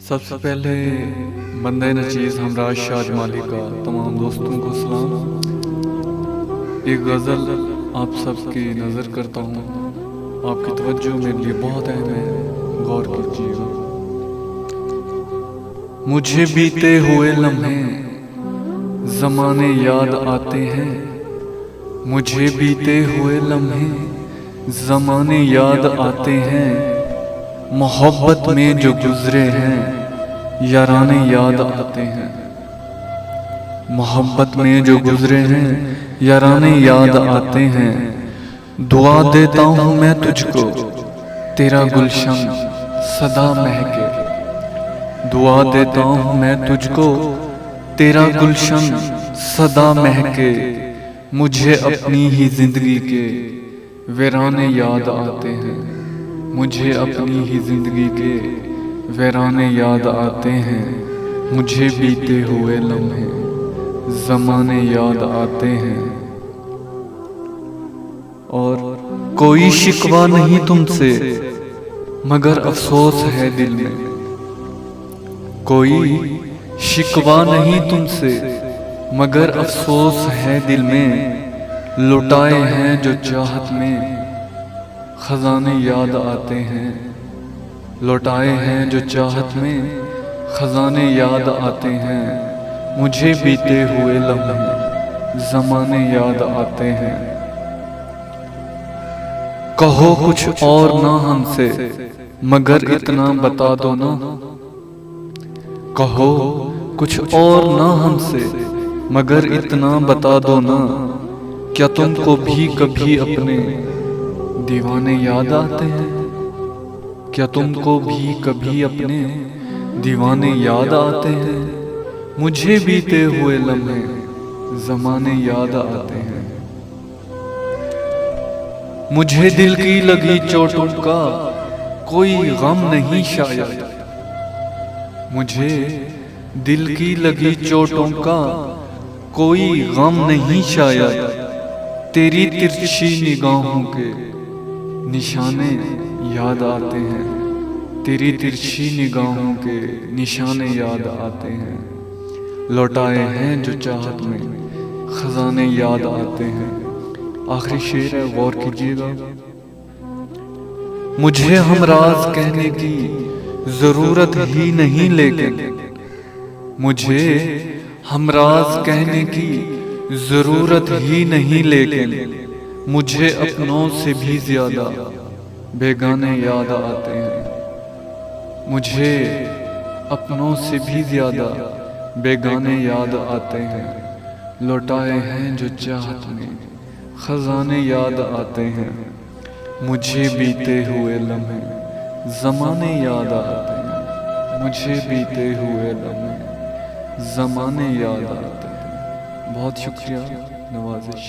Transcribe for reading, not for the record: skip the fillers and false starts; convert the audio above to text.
सबसे पहले बंदे नचीज़ हमराज शाज माली का तमाम दोस्तों को सलाम। एक गज़ल आप सबकी नज़र करता हूँ, आपकी तवज्जो मेरे लिए बहुत अहम है, गौर कीजिएगा। मुझे बीते हुए लम्हे ज़माने याद आते हैं, मुझे बीते हुए लम्हे ज़माने याद आते हैं। मोहब्बत में जो गुजरे हैं याराने याद आते हैं, मोहब्बत में जो गुजरे हैं याराने याद आते हैं। दुआ देता हूँ मैं तुझको तेरा गुलशन सदा महके, दुआ देता हूँ मैं तुझको तेरा गुलशन सदा महके। मुझे अपनी ही जिंदगी के वीराने याद आते हैं, मुझे अपनी ही जिंदगी के वीराने याद आते हैं। मुझे बीते हुए लम्हे ज़माने याद आते हैं। और कोई शिकवा नहीं तुमसे मगर अफसोस है दिल में, कोई शिकवा नहीं तुमसे मगर अफसोस है दिल में। लुटाए हैं जो चाहत में खजाने याद आते हैं, लौटाए हैं जो चाहत में खजाने याद आते हैं। मुझे बीते हुए लम्हे ज़माने याद आते हैं। कहो कुछ और ना हमसे मगर इतना बता दो ना, कहो कुछ और ना हमसे मगर इतना बता दो ना। क्या तुमको भी कभी अपने दीवाने याद आते हैं, क्या तुमको भी कभी अपने दीवाने याद आते हैं। मुझे बीते हुए लम्हे ज़माने याद आते हैं। मुझे दिल की लगी चोटों का कोई गम नहीं शायद, मुझे दिल की लगी चोटों का कोई गम नहीं शायद। तेरी तिरछी निगाहों के निशाने याद आते हैं, तेरी तिरछी निगाहों के निशाने याद आते हैं। लौटाए हैं जो चाहत में खजाने याद आते हैं। आखिरी शेर है, गौर कीजिएगा। मुझे हमराज कहने की जरूरत ही नहीं, लेकिन मुझे हमराज कहने की जरूरत ही नहीं, लेकिन मुझे अपनों से भी ज्यादा बेगाने याद आते हैं, मुझे अपनों से भी ज्यादा बेगाने याद आते हैं। लौटाए हैं जो चाहत में खजाने याद आते हैं। मुझे बीते हुए लम्हे ज़माने याद आते हैं, मुझे बीते हुए लम्हे ज़माने याद आते हैं। बहुत शुक्रिया, नवाजिश।